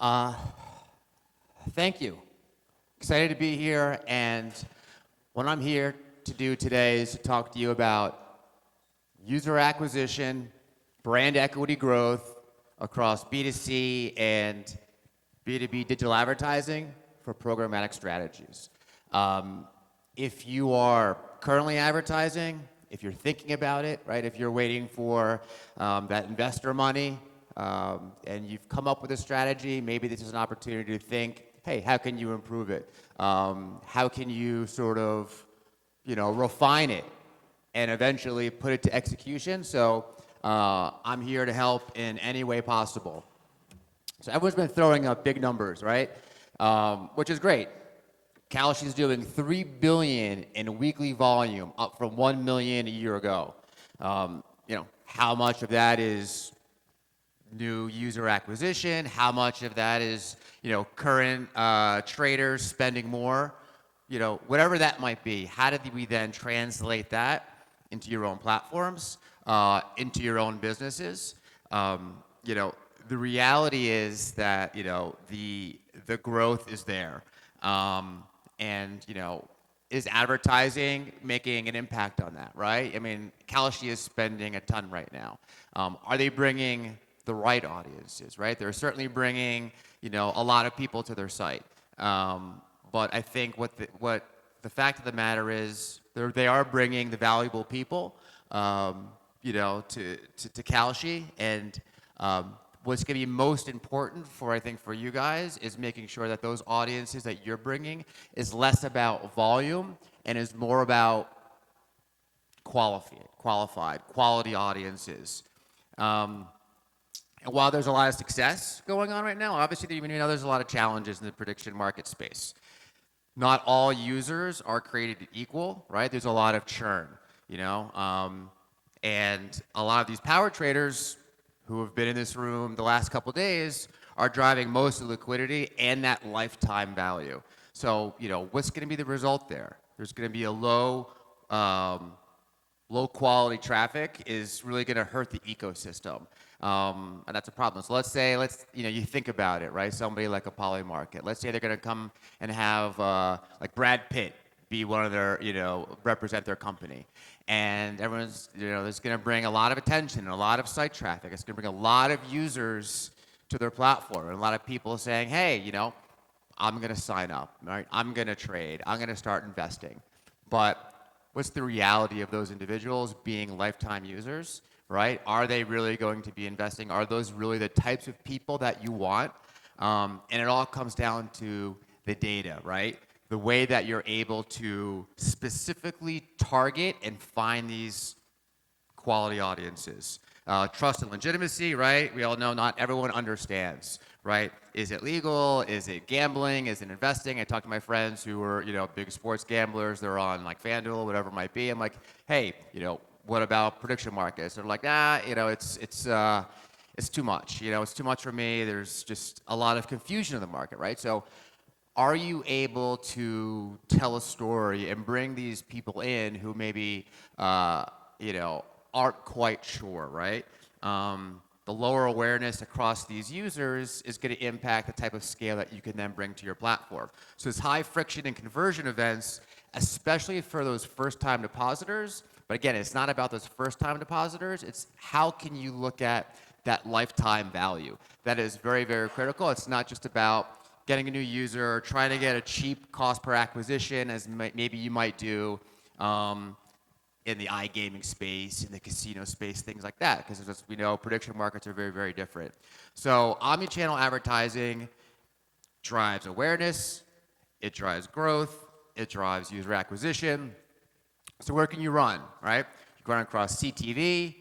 Uh, Thank you. Excited to be here, and what I'm here to do today is to talk to you about user acquisition, brand equity growth across B2C and B2B digital advertising for programmatic strategies. If you are currently advertising, if you're thinking about it, right, if you're waiting for that investor money and you've come up with a strategy, maybe this is an opportunity to think, hey, how can you improve it? How can you sort of, refine it and eventually put it to execution? So I'm here to help in any way possible. So everyone's been throwing up big numbers, right? Which is great. Kalshi's doing $3 billion in weekly volume, up from $1 million a year ago. How much of that is new user acquisition? How much of that is, current traders spending more? Whatever that might be. How did we then translate that into your own platforms, into your own businesses? The reality is that the growth is there. And is advertising making an impact on that, right? I mean, Kalshi is spending a ton right now. Are they bringing the right audiences, right? They're certainly bringing, a lot of people to their site. But I think what the fact of the matter is, they are bringing the valuable people, to Kalshi, and what's going to be most important for you guys is making sure that those audiences that you're bringing is less about volume and is more about qualified, quality audiences. And while there's a lot of success going on right now, obviously there's a lot of challenges in the prediction market space. Not all users are created equal, right? There's a lot of churn, and a lot of these power traders who have been in this room the last couple days are driving most of the liquidity and that lifetime value. So, what's going to be the result there? There's going to be a low quality traffic is really going to hurt the ecosystem. And that's a problem. So let's say, you think about it, right? Somebody like a Polymarket. Let's say they're going to come and have like Brad Pitt be one of their, represent their company. And everyone's, there's going to bring a lot of attention and a lot of site traffic. It's going to bring a lot of users to their platform. And a lot of people saying, hey, I'm going to sign up, right? I'm going to trade. I'm going to start investing. But what's the reality of those individuals being lifetime users, right? Are they really going to be investing? Are those really the types of people that you want? And it all comes down to the data, right? The way that you're able to specifically target and find these quality audiences. Trust and legitimacy, right? We all know not everyone understands, right? Is it legal? Is it gambling? Is it investing? I talk to my friends who are, big sports gamblers. They're on like FanDuel, whatever it might be. I'm like, hey, what about prediction markets? They're like, it's too much. It's too much for me. There's just a lot of confusion in the market, right? So are you able to tell a story and bring these people in who maybe, aren't quite sure, right? The lower awareness across these users is going to impact the type of scale that you can then bring to your platform. So it's high friction and conversion events, especially for those first-time depositors. But again, it's not about those first-time depositors. It's how can you look at that lifetime value. That is very, very critical. It's not just about getting a new user, trying to get a cheap cost per acquisition, as maybe you might do in the iGaming space, in the casino space, things like that. Because as we know, prediction markets are very, very different. So omnichannel advertising drives awareness, it drives growth, it drives user acquisition. So where can you run, right? You can run across CTV,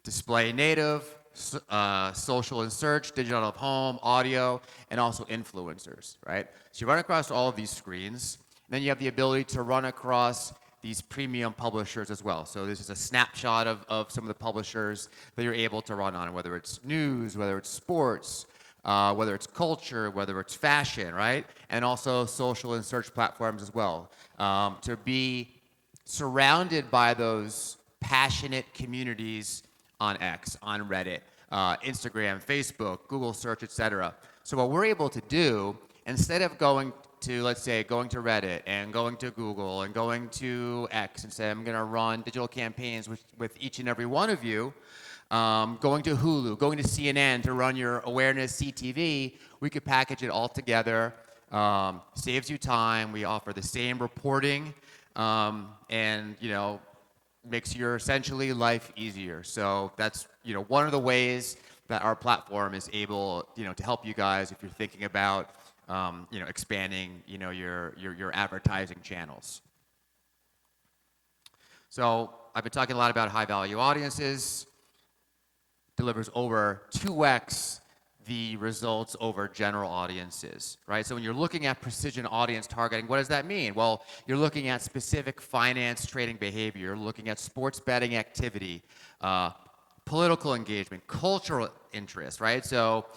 display native, social and search, digital out of home, audio, and also influencers, right? So you run across all of these screens, and then you have the ability to run across these premium publishers as well. So this is a snapshot of some of the publishers that you're able to run on, whether it's news, whether it's sports, whether it's culture, whether it's fashion, right? And also social and search platforms as well. To be surrounded by those passionate communities on X, on Reddit, Instagram, Facebook, Google search, etc. So what we're able to do, instead of going to, let's say, going to Reddit and going to Google and going to X and say, I'm going to run digital campaigns with each and every one of you, going to Hulu, going to CNN to run your awareness CTV, we could package it all together. Saves you time. We offer the same reporting, and makes your essentially life easier. So that's one of the ways that our platform is able to help you guys if you're thinking about expanding your advertising channels. So I've been talking a lot about high value audiences. Delivers over 2x the results over general audiences, right? So when you're looking at precision audience targeting, what does that mean? Well, you're looking at specific finance trading behavior, you're looking at sports betting activity, political engagement, cultural interest, right? So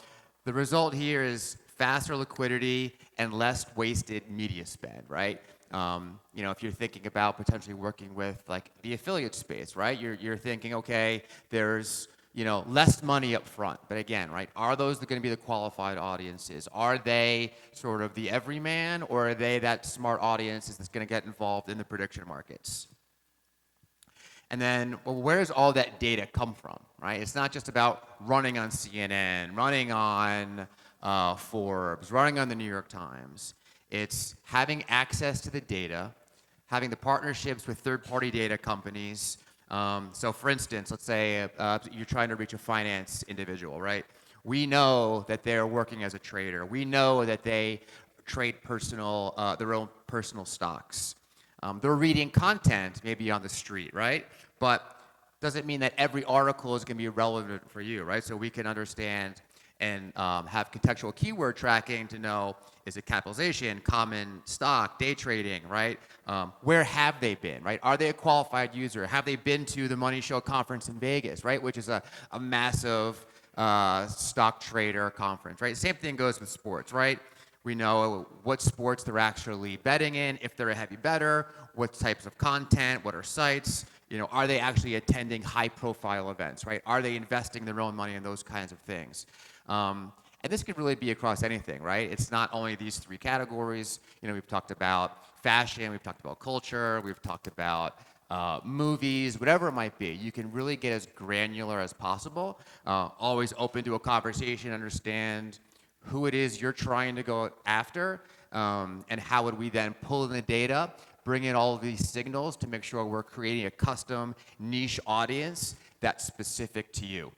the result here is faster liquidity and less wasted media spend, right? If you're thinking about potentially working with like the affiliate space, right? You're thinking, okay, there's less money up front. But again, right, are those going to be the qualified audiences? Are they sort of the everyman, or are they that smart audience that's going to get involved in the prediction markets? And then, well, where does all that data come from, right? It's not just about running on CNN, running on Forbes, running on the New York Times. It's having access to the data, having the partnerships with third-party data companies. So for instance, let's say you're trying to reach a finance individual, right? We know that they're working as a trader. We know that they trade their own personal stocks. They're reading content maybe on the street, right? But doesn't mean that every article is going to be relevant for you, right? So we can understand and have contextual keyword tracking to know, is it capitalization, common stock, day trading, right? Where have they been, right? Are they a qualified user? Have they been to the Money Show conference in Vegas, right? Which is a massive stock trader conference, right? Same thing goes with sports, right? We know what sports they're actually betting in, if they're a heavy bettor, what types of content, what are sites, are they actually attending high profile events, right? Are they investing their own money in those kinds of things? And this could really be across anything, right? It's not only these three categories. We've talked about fashion, we've talked about culture, we've talked about movies, whatever it might be. You can really get as granular as possible. Always open to a conversation, understand who it is you're trying to go after, and how would we then pull in the data, bring in all of these signals to make sure we're creating a custom niche audience that's specific to you.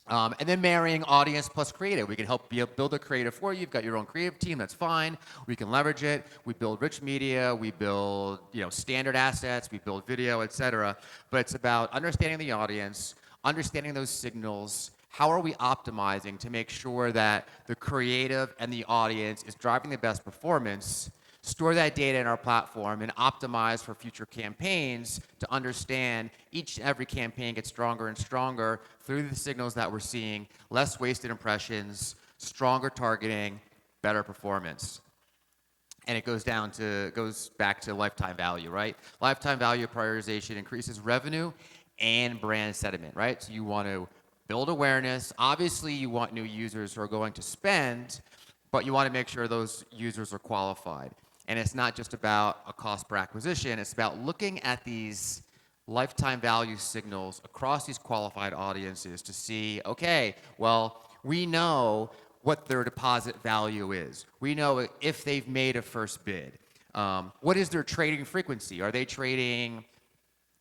And then marrying audience plus creative. We can help build a creative for you. You've got your own creative team, that's fine. We can leverage it. We build rich media, we build standard assets, we build video, etc. But it's about understanding the audience, understanding those signals. How are we optimizing to make sure that the creative and the audience is driving the best performance? Store that data in our platform and optimize for future campaigns to understand each and every campaign gets stronger and stronger through the signals that we're seeing, less wasted impressions, stronger targeting, better performance. And it goes back to lifetime value, right? Lifetime value prioritization increases revenue and brand sentiment, right? So you want to build awareness. Obviously, you want new users who are going to spend, but you want to make sure those users are qualified. And it's not just about a cost per acquisition, it's about looking at these lifetime value signals across these qualified audiences to see, okay, well, we know what their deposit value is. We know if they've made a first bid. What is their trading frequency? Are they trading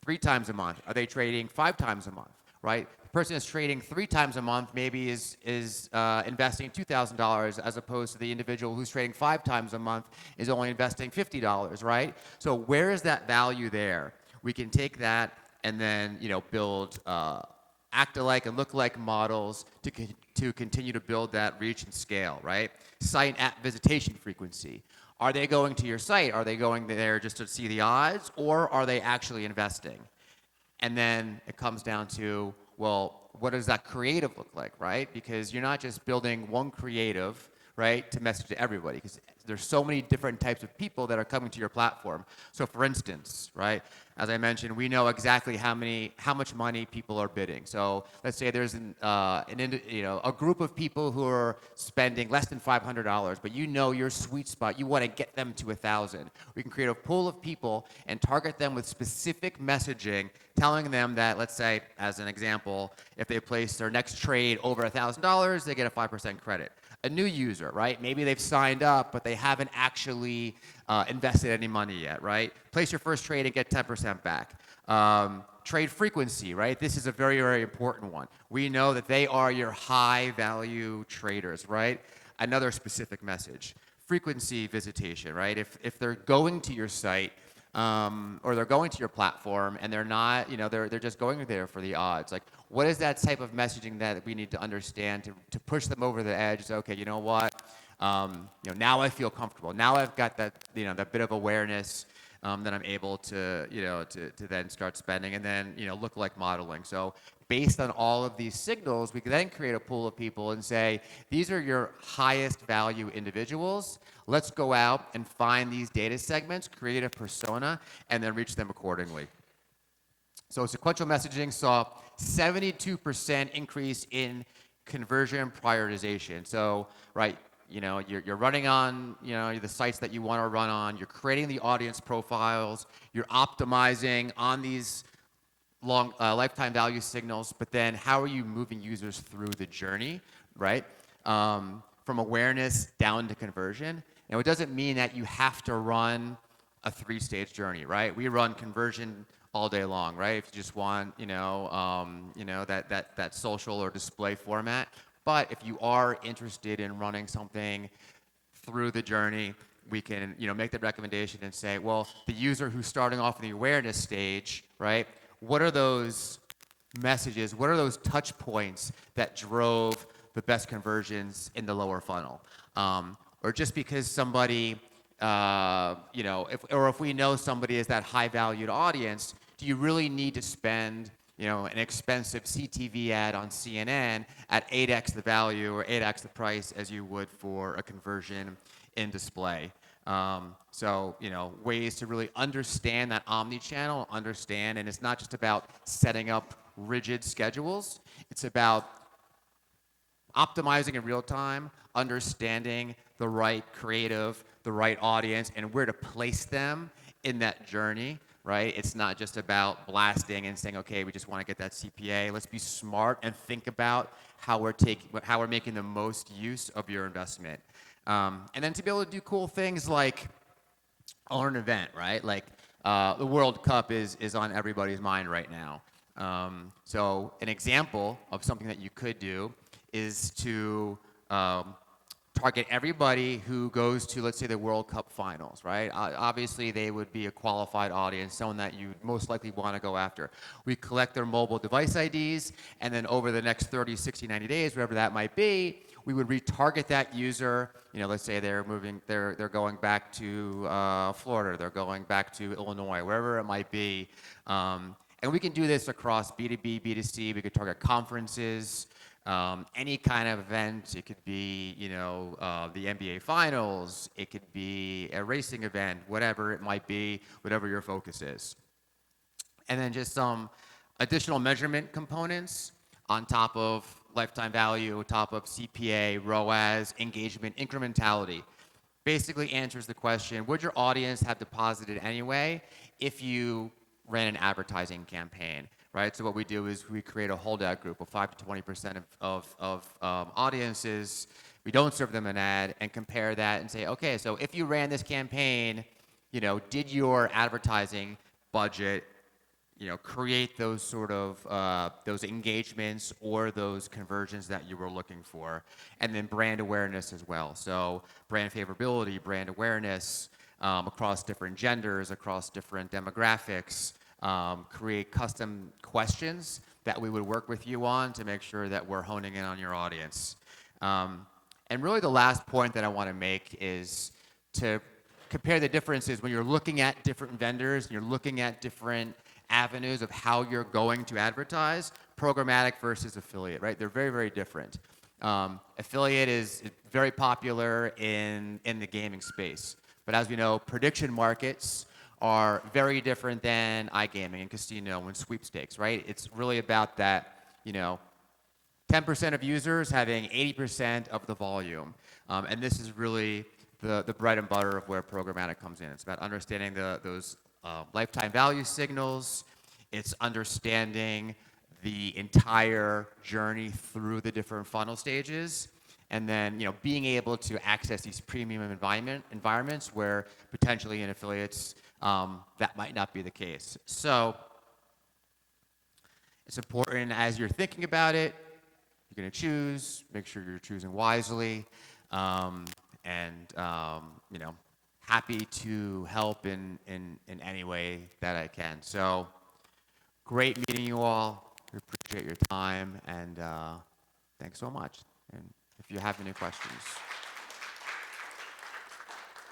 3 times a month? Are they trading 5 times a month, right? The person that's trading 3 times a month maybe is investing $2,000 as opposed to the individual who's trading 5 times a month is only investing $50, right? So where is that value there? We can take that and then build act-alike and look-alike models to continue to build that reach and scale, right? Site and app visitation frequency. Are they going to your site? Are they going there just to see the odds, or are they actually investing? And then it comes down to, well, what does that creative look like, right? Because you're not just building one creative, right, to message to everybody, because there's so many different types of people that are coming to your platform. So for instance, right, as I mentioned, we know exactly how much money people are bidding. So let's say there's a group of people who are spending less than $500, but you know your sweet spot. You want to get them to 1,000. We can create a pool of people and target them with specific messaging, telling them that, let's say, as an example, if they place their next trade over $1,000, they get a 5% credit. A new user, right? Maybe they've signed up, but they haven't actually invested any money yet, right? Place your first trade and get 10% back. Trade frequency, right? This is a very, very important one. We know that they are your high value traders, right? Another specific message. Frequency visitation, right? If they're going to your site, or they're going to your platform and they're not, they're just going there for the odds. Like, what is that type of messaging that we need to understand to push them over the edge? Say, okay, you know what? Now I feel comfortable. Now I've got that, that bit of awareness that I'm able to, to then start spending, and then, look like modeling. So based on all of these signals, we can then create a pool of people and say, these are your highest value individuals. Let's go out and find these data segments, create a persona, and then reach them accordingly. So sequential messaging saw 72% increase in conversion prioritization. So, right, you're running on, the sites that you want to run on, you're creating the audience profiles, you're optimizing on these long lifetime value signals, but then how are you moving users through the journey, right? From awareness down to conversion. Now, it doesn't mean that you have to run a 3-stage journey, right? We run conversion all day long, right? If you just want, that social or display format. But if you are interested in running something through the journey, we can, make the recommendation and say, well, the user who's starting off in the awareness stage, right? What are those messages? What are those touch points that drove the best conversions in the lower funnel? Or just because somebody, if we know somebody is that high valued audience, do you really need to spend, an expensive CTV ad on CNN at 8x the value or 8x the price as you would for a conversion in display? So, ways to really understand that omni-channel, and it's not just about setting up rigid schedules. It's about optimizing in real time, understanding the right creative, the right audience, and where to place them in that journey, right? It's not just about blasting and saying, okay, we just want to get that CPA. Let's be smart and think about how we're making the most use of your investment. And then to be able to do cool things like own an event, right? Like the World Cup is on everybody's mind right now. So an example of something that you could do is to target everybody who goes to, let's say, the World Cup finals, right? Obviously, they would be a qualified audience, someone that you most likely want to go after. We collect their mobile device IDs, and then over the next 30, 60, 90 days, whatever that might be, we would retarget that user. Let's say they're going back to Florida, they're going back to Illinois, wherever it might be. And we can do this across B2B, B2C. We could target conferences, any kind of event. It could be, the NBA Finals. It could be a racing event, whatever it might be, whatever your focus is. And then just some additional measurement components on top of lifetime value, on top of CPA, ROAS, engagement, incrementality. Basically answers the question, would your audience have deposited anyway if you ran an advertising campaign, right? So what we do is we create a holdout group of 5 to 20% of audiences. We don't serve them an ad and compare that and say, okay, so if you ran this campaign, did your advertising budget, create those sort of those engagements or those conversions that you were looking for, and then brand awareness as well. So brand favorability, brand awareness across different genders, across different demographics. Create custom questions that we would work with you on to make sure that we're honing in on your audience. And really the last point that I want to make is to compare the differences when you're looking at different vendors and you're looking at different avenues of how you're going to advertise, programmatic versus affiliate, right? They're very, very different. Affiliate is very popular in the gaming space. But as we know, prediction markets are very different than iGaming and casino and sweepstakes, right? It's really about that, 10% of users having 80% of the volume. And this is really the bread and butter of where programmatic comes in. It's about understanding those lifetime value signals. It's understanding the entire journey through the different funnel stages, and then being able to access these premium environments where potentially in affiliates that might not be the case. So it's important as you're thinking about it, you're going to choose, make sure you're choosing wisely, and happy to help in any way that I can. So great meeting you all. We appreciate your time, and thanks so much. And if you have any questions.